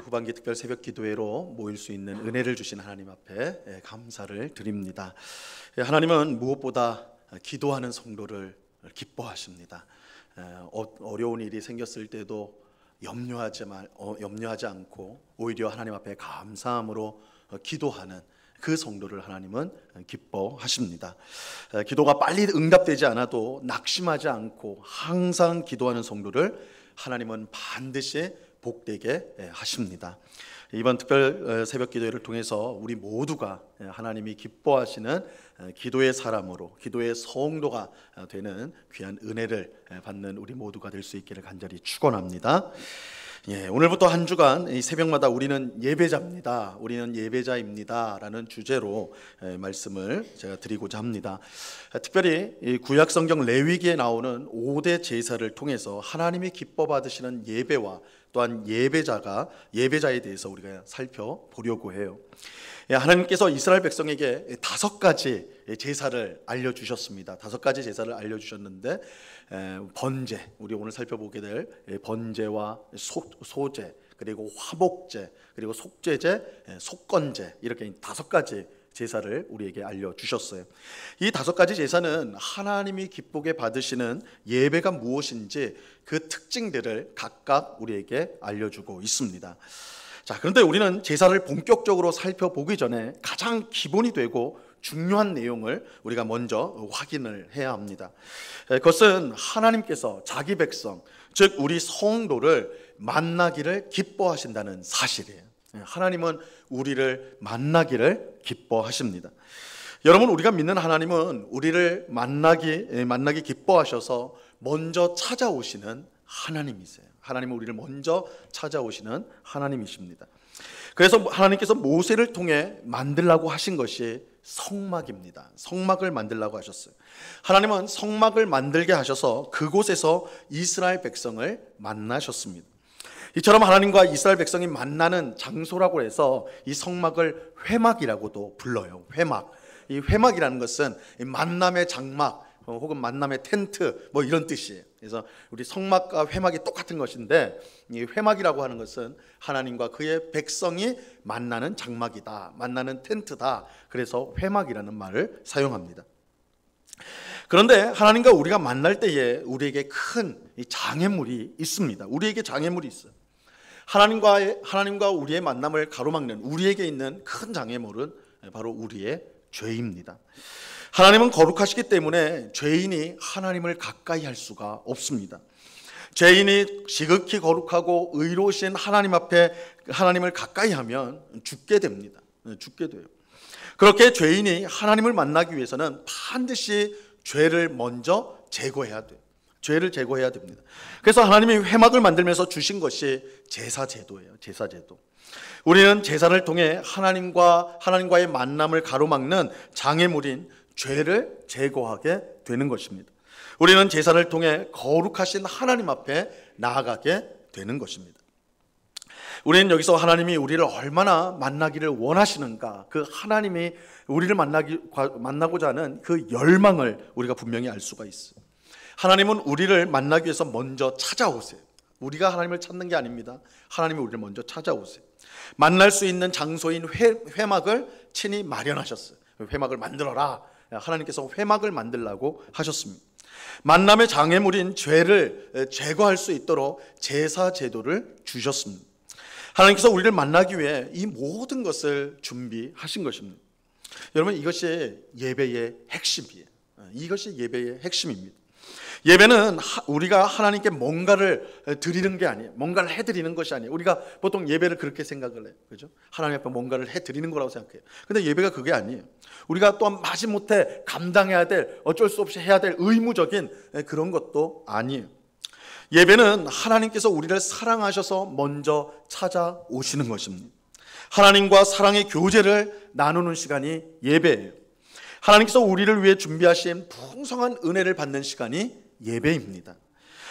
후반기 특별 새벽 기도회로 모일 수 있는 은혜를 주신 하나님 앞에 감사를 드립니다. 하나님은 무엇보다 기도하는 성도를 기뻐하십니다. 어려운 일이 생겼을 때도 염려하지 않고 오히려 하나님 앞에 감사함으로 기도하는 그 성도를 하나님은 기뻐하십니다. 기도가 빨리 응답되지 않아도 낙심하지 않고 항상 기도하는 성도를 하나님은 반드시 복되게 하십니다. 이번 특별 새벽 기도회를 통해서 우리 모두가 하나님이 기뻐하시는 기도의 사람으로, 기도의 성도가 되는 귀한 은혜를 받는 우리 모두가 될 수 있기를 간절히 축원합니다. 오늘부터 한 주간 이 새벽마다 우리는 예배자입니다. 우리는 예배자입니다. 라는 주제로 말씀을 제가 드리고자 합니다. 특별히 이 구약 성경 레위기에 나오는 5대 제사를 통해서 하나님이 기뻐 받으시는 예배와 또한 예배자에 대해서 우리가 살펴보려고 해요. 하나님께서 이스라엘 백성에게 5가지 제사를 알려주셨습니다. 5가지 제사를 알려주셨는데 번제, 우리 오늘 살펴보게 될 번제와 소제, 그리고 화목제, 그리고 속죄제, 속건제, 이렇게 5가지 제사를 우리에게 알려주셨어요. 이 5가지 제사는 하나님이 기쁘게 받으시는 예배가 무엇인지 그 특징들을 각각 우리에게 알려주고 있습니다. 자, 그런데 우리는 제사를 본격적으로 살펴보기 전에 가장 기본이 되고 중요한 내용을 우리가 먼저 확인을 해야 합니다. 그것은 하나님께서 자기 백성, 즉 우리 성도를 만나기를 기뻐하신다는 사실이에요. 하나님은 우리를 만나기를 기뻐하십니다. 여러분, 우리가 믿는 하나님은 우리를 만나기 기뻐하셔서 먼저 찾아오시는 하나님이세요. 하나님은 우리를 먼저 찾아오시는 하나님이십니다. 그래서 하나님께서 모세를 통해 만들라고 하신 것이 성막입니다. 성막을 만들라고 하셨어요. 하나님은 성막을 만들게 하셔서 그곳에서 이스라엘 백성을 만나셨습니다. 이처럼 하나님과 이스라엘 백성이 만나는 장소라고 해서 이 성막을 회막이라고도 불러요. 회막. 이 회막이라는 것은 만남의 장막 혹은 만남의 텐트 이런 뜻이에요. 그래서 우리 성막과 회막이 똑같은 것인데 이 회막이라고 하는 것은 하나님과 그의 백성이 만나는 장막이다, 만나는 텐트다. 그래서 회막이라는 말을 사용합니다. 그런데 하나님과 우리가 만날 때에 우리에게 큰 장애물이 있습니다. 우리에게 장애물이 있어요. 하나님과 우리의 만남을 가로막는 우리에게 있는 큰 장애물은 바로 우리의 죄입니다. 하나님은 거룩하시기 때문에 죄인이 하나님을 가까이 할 수가 없습니다. 죄인이 지극히 거룩하고 의로우신 하나님 앞에 하나님을 가까이 하면 죽게 됩니다. 죽게 돼요. 그렇게 죄인이 하나님을 만나기 위해서는 반드시 죄를 먼저 제거해야 돼요. 죄를 제거해야 됩니다. 그래서 하나님이 회막을 만들면서 주신 것이 제사제도예요. 제사제도. 우리는 제사를 통해 하나님과의 만남을 가로막는 장애물인 죄를 제거하게 되는 것입니다. 우리는 제사를 통해 거룩하신 하나님 앞에 나아가게 되는 것입니다. 우리는 여기서 하나님이 우리를 얼마나 만나기를 원하시는가, 그 하나님이 우리를 만나고자 하는 그 열망을 우리가 분명히 알 수가 있어요. 하나님은 우리를 만나기 위해서 먼저 찾아오세요. 우리가 하나님을 찾는 게 아닙니다. 하나님이 우리를 먼저 찾아오세요. 만날 수 있는 장소인 회막을 친히 마련하셨어요. 회막을 만들어라. 하나님께서 회막을 만들라고 하셨습니다. 만남의 장애물인 죄를 제거할 수 있도록 제사 제도를 주셨습니다. 하나님께서 우리를 만나기 위해 이 모든 것을 준비하신 것입니다. 여러분, 이것이 예배의 핵심이에요. 이것이 예배의 핵심입니다. 예배는 우리가 하나님께 뭔가를 드리는 게 아니에요. 뭔가를 해드리는 것이 아니에요. 우리가 보통 예배를 그렇게 생각을 해요. 그죠? 하나님 앞에 뭔가를 해드리는 거라고 생각해요. 근데 예배가 그게 아니에요. 우리가 또한 마지못해 감당해야 될, 어쩔 수 없이 해야 될 의무적인 그런 것도 아니에요. 예배는 하나님께서 우리를 사랑하셔서 먼저 찾아오시는 것입니다. 하나님과 사랑의 교제를 나누는 시간이 예배예요. 하나님께서 우리를 위해 준비하신 풍성한 은혜를 받는 시간이 예배입니다.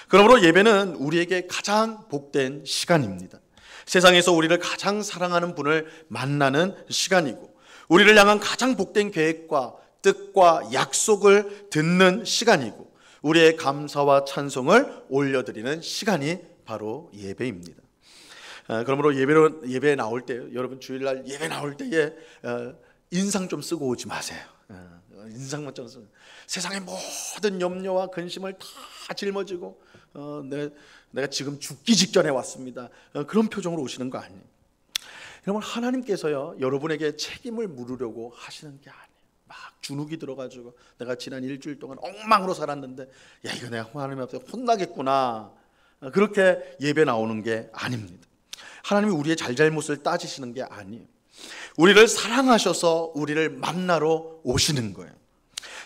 그러므로 예배는 우리에게 가장 복된 시간입니다. 세상에서 우리를 가장 사랑하는 분을 만나는 시간이고, 우리를 향한 가장 복된 계획과 뜻과 약속을 듣는 시간이고, 우리의 감사와 찬송을 올려드리는 시간이 바로 예배입니다. 그러므로 예배에 나올 때, 여러분 주일날 예배 나올 때에 인상 좀 쓰고 오지 마세요. 인상만 좀 쓰고, 세상의 모든 염려와 근심을 다 짊어지고 내가 지금 죽기 직전에 왔습니다, 그런 표정으로 오시는 거 아니에요. 여러분, 하나님께서요 여러분에게 책임을 물으려고 하시는 게 아니에요. 막 주눅이 들어가지고 내가 지난 일주일 동안 엉망으로 살았는데 야, 이거 내가 하나님 앞에 혼나겠구나, 그렇게 예배 나오는 게 아닙니다. 하나님이 우리의 잘잘못을 따지시는 게 아니에요. 우리를 사랑하셔서 우리를 만나러 오시는 거예요.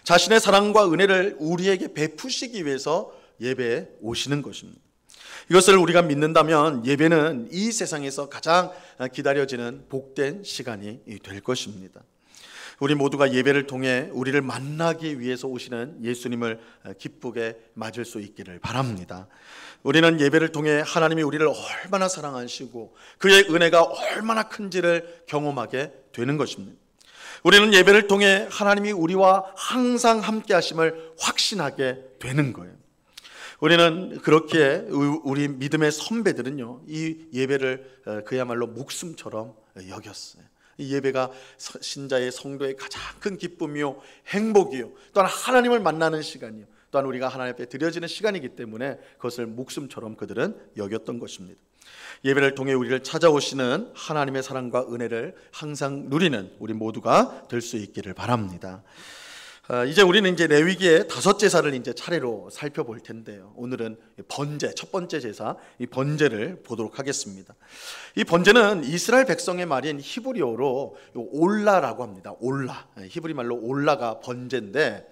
자신의 사랑과 은혜를 우리에게 베푸시기 위해서 예배에 오시는 것입니다. 이것을 우리가 믿는다면 예배는 이 세상에서 가장 기다려지는 복된 시간이 될 것입니다. 우리 모두가 예배를 통해 우리를 만나기 위해서 오시는 예수님을 기쁘게 맞을 수 있기를 바랍니다. 우리는 예배를 통해 하나님이 우리를 얼마나 사랑하시고 그의 은혜가 얼마나 큰지를 경험하게 되는 것입니다. 우리는 예배를 통해 하나님이 우리와 항상 함께 하심을 확신하게 되는 거예요. 우리는 그렇게 우리 믿음의 선배들은요 이 예배를 그야말로 목숨처럼 여겼어요. 이 예배가 신자의 성도의 가장 큰 기쁨이요 행복이요 또한 하나님을 만나는 시간이요 또한 우리가 하나님 앞에 드려지는 시간이기 때문에 그것을 목숨처럼 그들은 여겼던 것입니다. 예배를 통해 우리를 찾아오시는 하나님의 사랑과 은혜를 항상 누리는 우리 모두가 될 수 있기를 바랍니다. 이제 우리는 이제 레위기의 5제사를 이제 차례로 살펴볼 텐데요. 오늘은 번제, 첫 번째 제사, 이 번제를 보도록 하겠습니다. 이 번제는 이스라엘 백성의 말인 히브리어로 올라라고 합니다. 올라, 히브리 말로 올라가 번제인데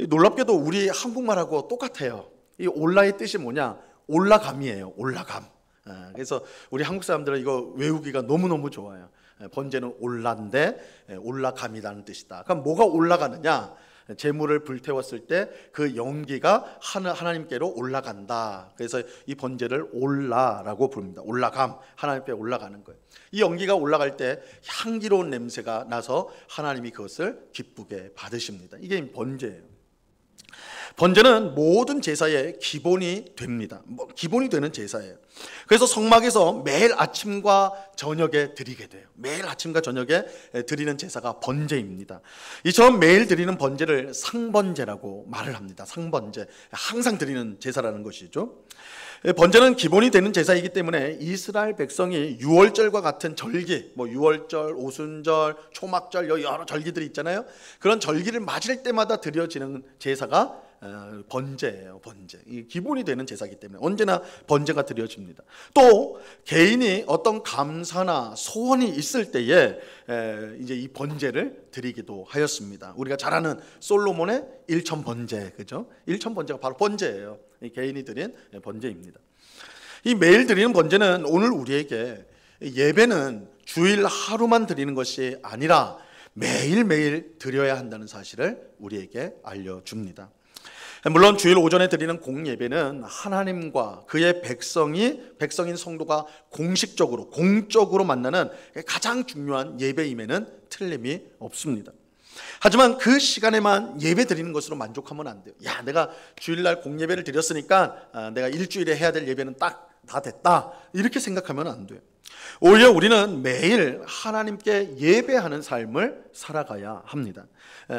놀랍게도 우리 한국말하고 똑같아요. 이 올라의 뜻이 뭐냐? 올라감이에요. 올라감. 그래서 우리 한국 사람들은 이거 외우기가 너무너무 좋아요. 번제는 올라인데 올라감이라는 뜻이다. 그럼 뭐가 올라가느냐? 제물을 불태웠을 때 그 연기가 하나님께로 올라간다. 그래서 이 번제를 올라라고 부릅니다. 올라감, 하나님께 올라가는 거예요. 이 연기가 올라갈 때 향기로운 냄새가 나서 하나님이 그것을 기쁘게 받으십니다. 이게 번제예요. 번제는 모든 제사의 기본이 됩니다. 기본이 되는 제사예요. 그래서 성막에서 매일 아침과 저녁에 드리게 돼요. 매일 아침과 저녁에 드리는 제사가 번제입니다. 이처럼 매일 드리는 번제를 상번제라고 말을 합니다. 상번제, 항상 드리는 제사라는 것이죠. 번제는 기본이 되는 제사이기 때문에 이스라엘 백성이 유월절과 같은 절기, 유월절, 오순절, 초막절 여러 절기들이 있잖아요. 그런 절기를 맞을 때마다 드려지는 제사가 번제예요. 번제. 이 기본이 되는 제사이기 때문에 언제나 번제가 드려집니다. 또 개인이 어떤 감사나 소원이 있을 때에 이제 이 번제를 드리기도 하였습니다. 우리가 잘 아는 솔로몬의 일천 번제, 그죠? 일천 번제가 바로 번제예요. 이 개인이 드린 번제입니다. 이 매일 드리는 번제는 오늘 우리에게 예배는 주일 하루만 드리는 것이 아니라 매일매일 드려야 한다는 사실을 우리에게 알려줍니다. 물론 주일 오전에 드리는 공예배는 하나님과 그의 백성인 성도가 공식적으로 공적으로 만나는 가장 중요한 예배임에는 틀림이 없습니다. 하지만 그 시간에만 예배 드리는 것으로 만족하면 안 돼요. 야, 내가 주일날 공예배를 드렸으니까 내가 일주일에 해야 될 예배는 딱 다 됐다, 이렇게 생각하면 안 돼요. 오히려 우리는 매일 하나님께 예배하는 삶을 살아가야 합니다.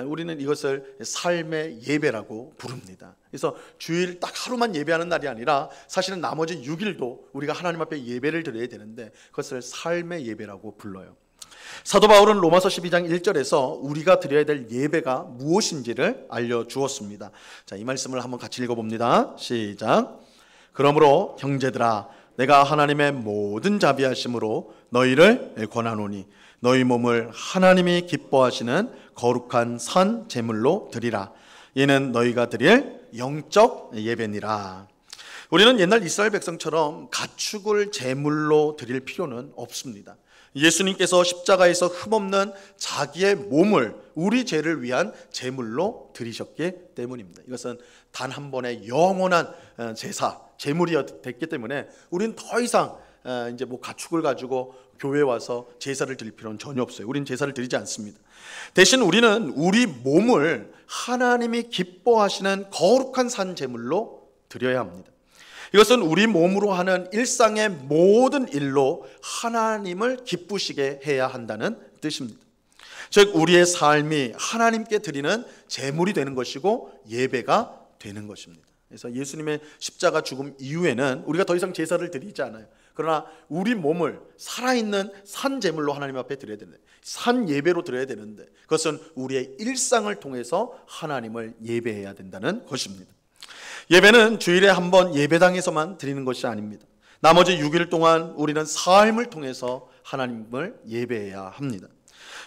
우리는 이것을 삶의 예배라고 부릅니다. 그래서 주일 딱 하루만 예배하는 날이 아니라 사실은 나머지 6일도 우리가 하나님 앞에 예배를 드려야 되는데 그것을 삶의 예배라고 불러요. 사도 바울은 로마서 12장 1절에서 우리가 드려야 될 예배가 무엇인지를 알려주었습니다. 자, 이 말씀을 한번 같이 읽어봅니다. 시작. 그러므로 형제들아, 내가 하나님의 모든 자비하심으로 너희를 권하노니 너희 몸을 하나님이 기뻐하시는 거룩한 선 제물로 드리라. 이는 너희가 드릴 영적 예배니라. 우리는 옛날 이스라엘 백성처럼 가축을 제물로 드릴 필요는 없습니다. 예수님께서 십자가에서 흠없는 자기의 몸을 우리 죄를 위한 제물로 드리셨기 때문입니다. 이것은 단 한 번의 영원한 제물이 됐기 때문에 우리는 더 이상 이제 가축을 가지고 교회에 와서 제사를 드릴 필요는 전혀 없어요. 우리는 제사를 드리지 않습니다. 대신 우리는 우리 몸을 하나님이 기뻐하시는 거룩한 산 제물로 드려야 합니다. 이것은 우리 몸으로 하는 일상의 모든 일로 하나님을 기쁘시게 해야 한다는 뜻입니다. 즉 우리의 삶이 하나님께 드리는 제물이 되는 것이고 예배가 되는 것입니다. 그래서 예수님의 십자가 죽음 이후에는 우리가 더 이상 제사를 드리지 않아요. 그러나 우리 몸을 살아있는 산 제물로 하나님 앞에 드려야 되는데, 산 예배로 드려야 되는데, 그것은 우리의 일상을 통해서 하나님을 예배해야 된다는 것입니다. 예배는 주일에 한 번 예배당에서만 드리는 것이 아닙니다. 나머지 6일 동안 우리는 삶을 통해서 하나님을 예배해야 합니다.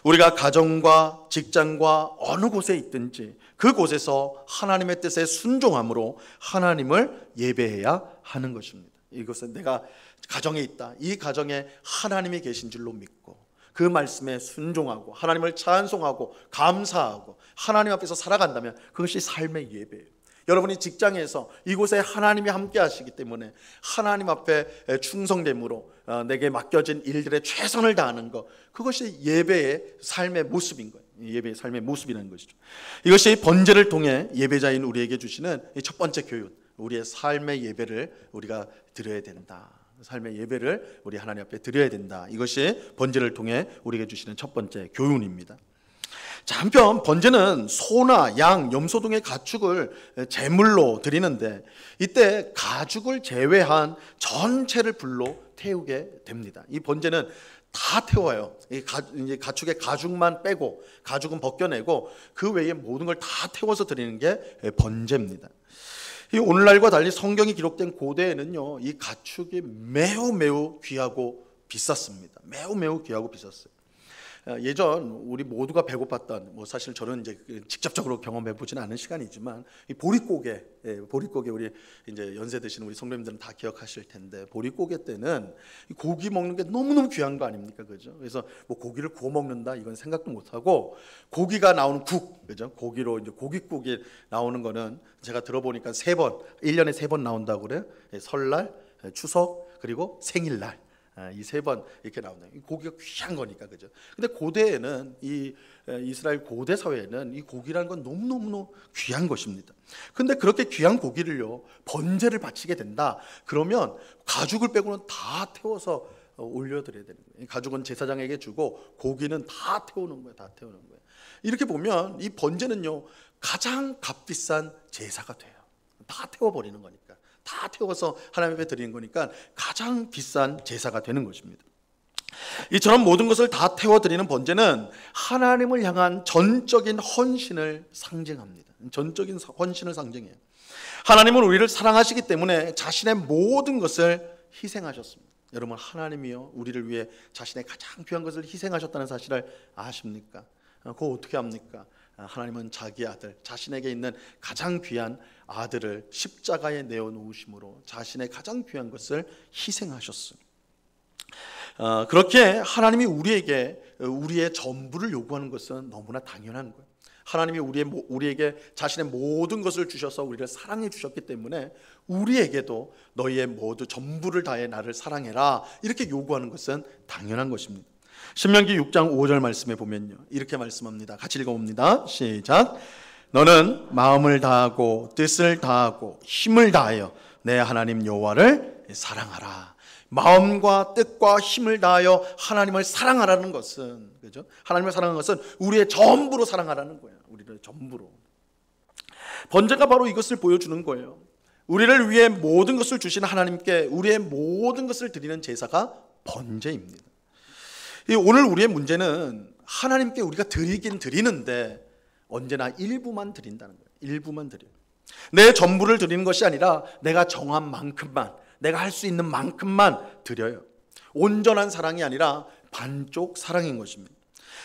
우리가 가정과 직장과 어느 곳에 있든지 그곳에서 하나님의 뜻에 순종함으로 하나님을 예배해야 하는 것입니다. 이것은 내가 가정에 있다, 이 가정에 하나님이 계신 줄로 믿고 그 말씀에 순종하고 하나님을 찬송하고 감사하고 하나님 앞에서 살아간다면 그것이 삶의 예배예요. 여러분이 직장에서 이곳에 하나님이 함께 하시기 때문에 하나님 앞에 충성됨으로 내게 맡겨진 일들에 최선을 다하는 것, 그것이 예배의 삶의 모습인 거예요. 예배의 삶의 모습이라는 것이죠. 이것이 번제를 통해 예배자인 우리에게 주시는 첫 번째 교훈, 우리의 삶의 예배를 우리가 드려야 된다. 삶의 예배를 우리 하나님 앞에 드려야 된다. 이것이 번제를 통해 우리에게 주시는 첫 번째 교훈입니다. 자, 한편 번제는 소나 양, 염소 등의 가축을 제물로 드리는데 이때 가죽을 제외한 전체를 불로 태우게 됩니다. 이 번제는 다 태워요. 이제 가축의 가죽만 빼고 가죽은 벗겨내고 그 외에 모든 걸 다 태워서 드리는 게 번제입니다. 이 오늘날과 달리 성경이 기록된 고대에는요, 이 가축이 매우 귀하고 비쌌습니다. 매우 귀하고 비쌌어요. 예전 우리 모두가 배고팠던, 사실 저는 이제 직접적으로 경험해 보지는 않은 시간이지만 이 보릿고개 우리 이제 연세 드시는 우리 성도님들은 다 기억하실 텐데, 보릿고개 때는 고기 먹는 게 너무너무 귀한 거 아닙니까, 그죠? 그래서 뭐 고기를 구워 먹는다 이건 생각도 못 하고, 고기가 나오는 국, 그죠? 고기로 이제 고깃국이 나오는 거는 제가 들어보니까 1년에 3번 나온다고 그래요. 설날, 추석, 그리고 생일날. 이 3번 이렇게 나온다. 고기가 귀한 거니까, 그죠? 근데 고대에는 이 이스라엘 고대 사회에는 이 고기라는 건 너무너무 귀한 것입니다. 근데 그렇게 귀한 고기를요, 번제를 바치게 된다. 그러면 가죽을 빼고는 다 태워서 올려드려야 되는 거예요. 가죽은 제사장에게 주고 고기는 다 태우는 거예요. 다 태우는 거예요. 이렇게 보면 이 번제는요, 가장 값비싼 제사가 돼요. 다 태워버리는 거니까. 다 태워서 하나님 앞에 드리는 거니까 가장 비싼 제사가 되는 것입니다. 이처럼 모든 것을 다 태워드리는 번제는 하나님을 향한 전적인 헌신을 상징합니다. 전적인 헌신을 상징해요. 하나님은 우리를 사랑하시기 때문에 자신의 모든 것을 희생하셨습니다. 여러분, 하나님이요, 우리를 위해 자신의 가장 귀한 것을 희생하셨다는 사실을 아십니까? 그거 어떻게 합니까? 하나님은 자기 아들, 자신에게 있는 가장 귀한 아들을 십자가에 내어놓으심으로 자신의 가장 귀한 것을 희생하셨어요. 그렇게 하나님이 우리에게 우리의 전부를 요구하는 것은 너무나 당연한 거예요. 하나님이 우리에게 자신의 모든 것을 주셔서 우리를 사랑해 주셨기 때문에 우리에게도 너희의 모두 전부를 다해 나를 사랑해라, 이렇게 요구하는 것은 당연한 것입니다. 신명기 6장 5절 말씀에 보면요, 이렇게 말씀합니다. 같이 읽어봅니다. 시작. 너는 마음을 다하고 뜻을 다하고 힘을 다하여 내 하나님 여호와를 사랑하라. 마음과 뜻과 힘을 다하여 하나님을 사랑하라는 것은, 그죠? 하나님을 사랑하는 것은 우리의 전부로 사랑하라는 거예요. 우리를 전부로. 번제가 바로 이것을 보여주는 거예요. 우리를 위해 모든 것을 주신 하나님께 우리의 모든 것을 드리는 제사가 번제입니다. 오늘 우리의 문제는 하나님께 우리가 드리긴 드리는데 언제나 일부만 드린다는 거예요. 일부만 드려요. 내 전부를 드리는 것이 아니라 내가 정한 만큼만, 내가 할 수 있는 만큼만 드려요. 온전한 사랑이 아니라 반쪽 사랑인 것입니다.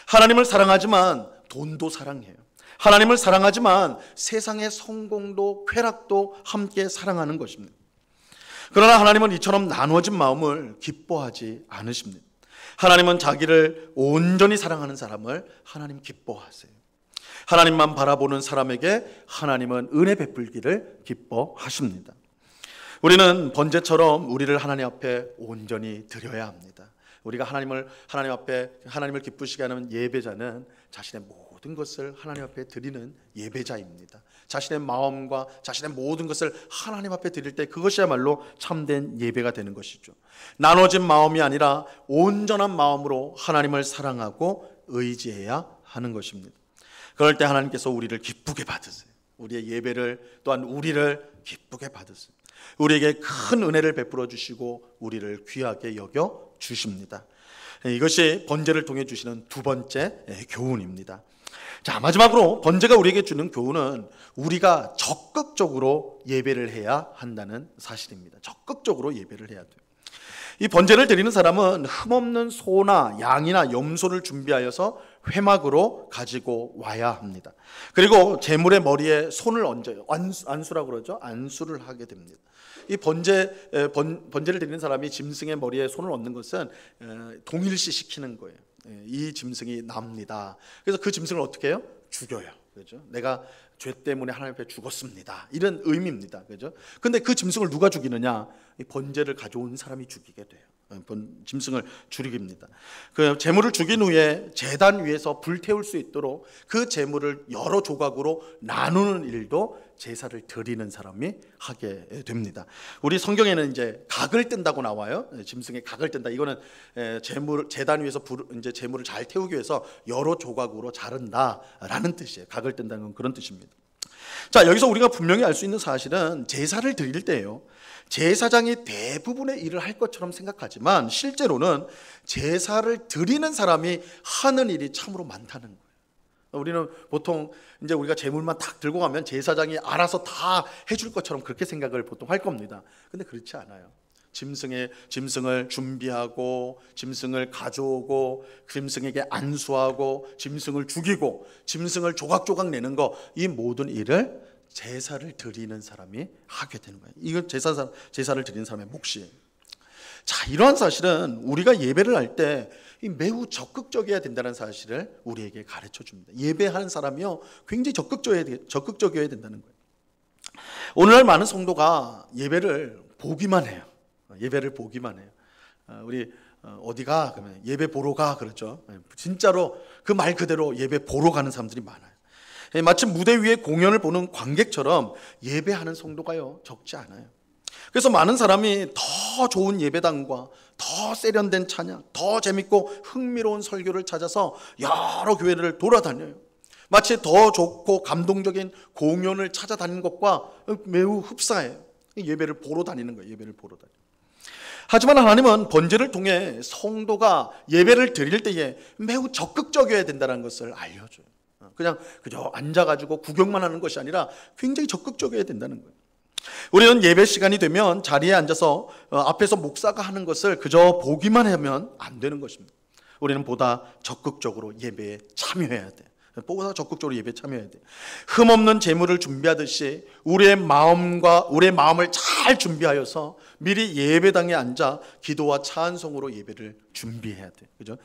하나님을 사랑하지만 돈도 사랑해요. 하나님을 사랑하지만 세상의 성공도 쾌락도 함께 사랑하는 것입니다. 그러나 하나님은 이처럼 나눠진 마음을 기뻐하지 않으십니다. 하나님은 자기를 온전히 사랑하는 사람을 하나님 기뻐하세요. 하나님만 바라보는 사람에게 하나님은 은혜 베풀기를 기뻐하십니다. 우리는 번제처럼 우리를 하나님 앞에 온전히 드려야 합니다. 우리가 하나님을 기쁘시게 하는 예배자는 자신의 모든 것을 하나님 앞에 드리는 예배자입니다. 자신의 마음과 자신의 모든 것을 하나님 앞에 드릴 때 그것이야말로 참된 예배가 되는 것이죠. 나눠진 마음이 아니라 온전한 마음으로 하나님을 사랑하고 의지해야 하는 것입니다. 그럴 때 하나님께서 우리를 기쁘게 받으세요. 우리의 예배를 또한 우리를 기쁘게 받으세요. 우리에게 큰 은혜를 베풀어 주시고 우리를 귀하게 여겨 주십니다. 이것이 번제를 통해 주시는 두 번째 교훈입니다. 자, 마지막으로 번제가 우리에게 주는 교훈은 우리가 적극적으로 예배를 해야 한다는 사실입니다. 적극적으로 예배를 해야 돼요. 이 번제를 드리는 사람은 흠없는 소나 양이나 염소를 준비하여서 회막으로 가지고 와야 합니다. 그리고 제물의 머리에 손을 얹어요. 안수라고 그러죠. 안수를 하게 됩니다. 이 번제를 드리는 사람이 짐승의 머리에 손을 얹는 것은 동일시 시키는 거예요. 이 짐승이 납니다. 그래서 그 짐승을 어떻게 해요? 죽여요. 그렇죠? 내가 죄 때문에 하나님 앞에 죽었습니다. 이런 의미입니다. 그렇죠? 근데 그 짐승을 누가 죽이느냐? 이 번제를 가져온 사람이 죽이게 돼요. 짐승을 죽입니다. 그 제물을 죽인 후에 제단 위에서 불태울 수 있도록 그 제물을 여러 조각으로 나누는 일도 제사를 드리는 사람이 하게 됩니다. 우리 성경에는 이제 각을 뜬다고 나와요. 짐승의 각을 뜬다. 이거는 제단 위에서 이제 제물을 잘 태우기 위해서 여러 조각으로 자른다라는 뜻이에요. 각을 뜬다는 건 그런 뜻입니다. 자, 여기서 우리가 분명히 알 수 있는 사실은 제사를 드릴 때요, 제사장이 대부분의 일을 할 것처럼 생각하지만 실제로는 제사를 드리는 사람이 하는 일이 참으로 많다는 거예요. 우리는 보통 이제 우리가 제물만 딱 들고 가면 제사장이 알아서 다 해줄 것처럼 그렇게 생각을 보통 할 겁니다. 근데 그렇지 않아요. 짐승을 준비하고, 짐승을 가져오고, 짐승에게 안수하고, 짐승을 죽이고, 짐승을 조각조각 내는 거, 이 모든 일을 제사를 드리는 사람이 하게 되는 거예요. 이건 제사를 드리는 사람의 몫이에요. 자, 이러한 사실은 우리가 예배를 할 때 매우 적극적이어야 된다는 사실을 우리에게 가르쳐 줍니다. 예배하는 사람이요, 굉장히 적극적이어야 된다는 거예요. 오늘날 많은 성도가 예배를 보기만 해요. 예배를 보기만 해요. 우리 어디 가? 그러면 예배 보러 가 그렇죠. 진짜로 그 말 그대로 예배 보러 가는 사람들이 많아요. 마치 무대 위에 공연을 보는 관객처럼 예배하는 성도가요 적지 않아요. 그래서 많은 사람이 더 좋은 예배당과 더 세련된 찬양, 더 재밌고 흥미로운 설교를 찾아서 여러 교회를 돌아다녀요. 마치 더 좋고 감동적인 공연을 찾아다니는 것과 매우 흡사해요. 예배를 보러 다니는 거예요. 예배를 보러 다니는. 하지만 하나님은 번제를 통해 성도가 예배를 드릴 때에 매우 적극적이어야 된다는 것을 알려줘요. 그저 앉아가지고 구경만 하는 것이 아니라 굉장히 적극적이어야 된다는 거예요. 우리는 예배 시간이 되면 자리에 앉아서 앞에서 목사가 하는 것을 그저 보기만 하면 안 되는 것입니다. 우리는 보다 적극적으로 예배에 참여해야 돼요. 보다 적극적으로 예배에 참여해야 돼요. 흠없는 제물을 준비하듯이 우리의 마음을 잘 준비하여서 미리 예배당에 앉아 기도와 찬송으로 예배를 준비해야 돼요. 그죠?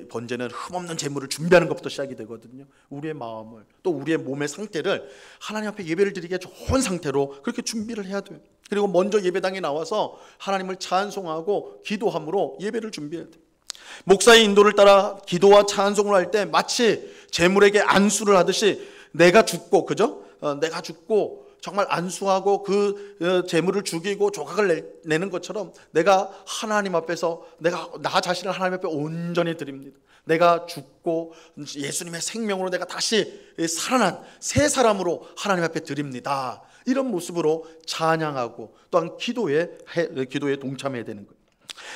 번제는 흠없는 제물을 준비하는 것부터 시작이 되거든요. 우리의 마음을, 또 우리의 몸의 상태를 하나님 앞에 예배를 드리기에 좋은 상태로 그렇게 준비를 해야 돼요. 그리고 먼저 예배당에 나와서 하나님을 찬송하고 기도함으로 예배를 준비해야 돼요. 목사의 인도를 따라 기도와 찬송을 할 때 마치 제물에게 안수를 하듯이 내가 죽고, 그죠? 내가 죽고 정말 안수하고 그 제물을 죽이고 조각을 내는 것처럼 내가 하나님 앞에서 나 자신을 하나님 앞에 온전히 드립니다. 내가 죽고 예수님의 생명으로 내가 다시 살아난 새 사람으로 하나님 앞에 드립니다. 이런 모습으로 찬양하고 또한 기도에 동참해야 되는 거예요.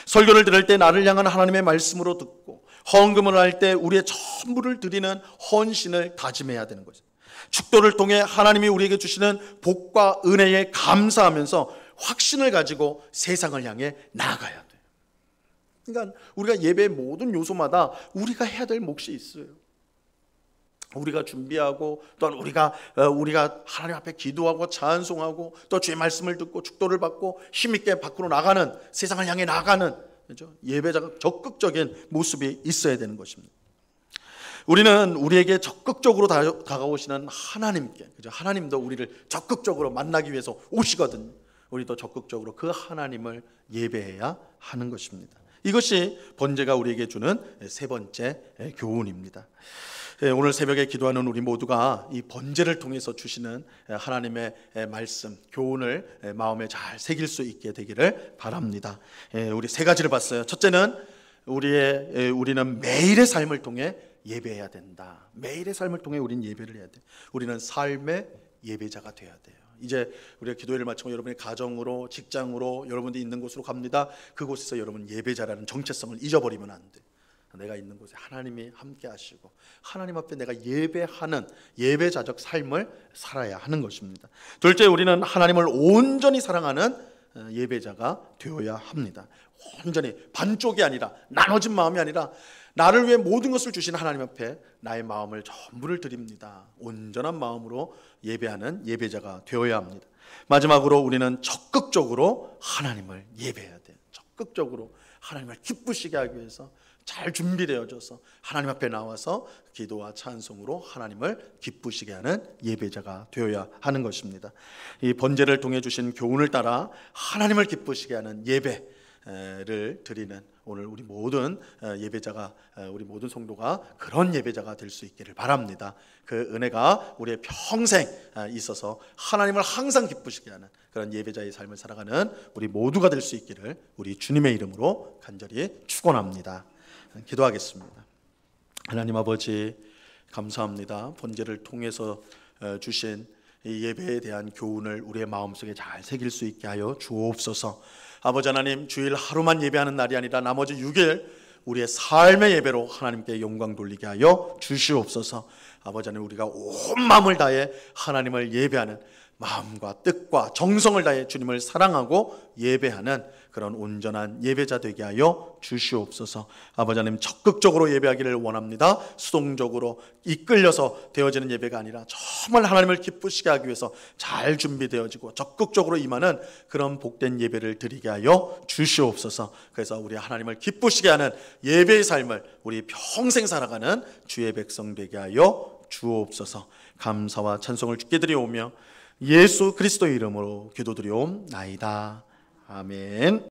설교를 들을 때 나를 향한 하나님의 말씀으로 듣고, 헌금을 할 때 우리의 전부를 드리는 헌신을 다짐해야 되는 거죠. 축도를 통해 하나님이 우리에게 주시는 복과 은혜에 감사하면서 확신을 가지고 세상을 향해 나아가야 돼요. 그러니까 우리가 예배의 모든 요소마다 우리가 해야 될 몫이 있어요. 우리가 준비하고, 또한 우리가 하나님 앞에 기도하고 찬송하고, 또 주의 말씀을 듣고 축도를 받고 힘있게 밖으로 나가는, 세상을 향해 나가는, 그렇죠? 예배자가 적극적인 모습이 있어야 되는 것입니다. 우리는 우리에게 적극적으로 다가오시는 하나님께, 그죠? 하나님도 우리를 적극적으로 만나기 위해서 오시거든요. 우리도 적극적으로 그 하나님을 예배해야 하는 것입니다. 이것이 번제가 우리에게 주는 세 번째 교훈입니다. 오늘 새벽에 기도하는 우리 모두가 이 번제를 통해서 주시는 하나님의 말씀, 교훈을 마음에 잘 새길 수 있게 되기를 바랍니다. 우리 세 가지를 봤어요. 첫째는 우리는 매일의 삶을 통해 예배해야 된다. 매일의 삶을 통해 우리는 예배를 해야 돼. 우리는 삶의 예배자가 돼야 돼요. 이제 우리가 기도회를 마치고 여러분의 가정으로, 직장으로, 여러분들이 있는 곳으로 갑니다. 그곳에서 여러분 예배자라는 정체성을 잊어버리면 안 돼. 내가 있는 곳에 하나님이 함께 하시고 하나님 앞에 내가 예배하는 예배자적 삶을 살아야 하는 것입니다. 둘째, 우리는 하나님을 온전히 사랑하는 예배자가 되어야 합니다. 온전히 반쪽이 아니라, 나눠진 마음이 아니라 나를 위해 모든 것을 주신 하나님 앞에 나의 마음을 전부를 드립니다. 온전한 마음으로 예배하는 예배자가 되어야 합니다. 마지막으로 우리는 적극적으로 하나님을 예배해야 돼요. 적극적으로 하나님을 기쁘시게 하기 위해서 잘 준비되어져서 하나님 앞에 나와서 기도와 찬송으로 하나님을 기쁘시게 하는 예배자가 되어야 하는 것입니다. 이 번제를 통해 주신 교훈을 따라 하나님을 기쁘시게 하는 예배를 드리는 오늘 우리 모든 예배자가, 우리 모든 성도가 그런 예배자가 될 수 있기를 바랍니다. 그 은혜가 우리의 평생 있어서 하나님을 항상 기쁘시게 하는 그런 예배자의 삶을 살아가는 우리 모두가 될 수 있기를 우리 주님의 이름으로 간절히 축원합니다. 기도하겠습니다. 하나님 아버지, 감사합니다. 번제를 통해서 주신 이 예배에 대한 교훈을 우리의 마음속에 잘 새길 수 있게 하여 주옵소서. 아버지 하나님, 주일 하루만 예배하는 날이 아니라 나머지 6일 우리의 삶의 예배로 하나님께 영광 돌리게 하여 주시옵소서. 아버지 하나님, 우리가 온 마음을 다해 하나님을 예배하는 마음과 뜻과 정성을 다해 주님을 사랑하고 예배하는 그런 온전한 예배자 되게 하여 주시옵소서. 아버지 하나님, 적극적으로 예배하기를 원합니다. 수동적으로 이끌려서 되어지는 예배가 아니라 정말 하나님을 기쁘시게 하기 위해서 잘 준비되어지고 적극적으로 임하는 그런 복된 예배를 드리게 하여 주시옵소서. 그래서 우리 하나님을 기쁘시게 하는 예배의 삶을 우리 평생 살아가는 주의 백성 되게 하여 주옵소서. 감사와 찬송을 주께 드리오며 예수 그리스도의 이름으로 기도드리옵나이다. 아멘.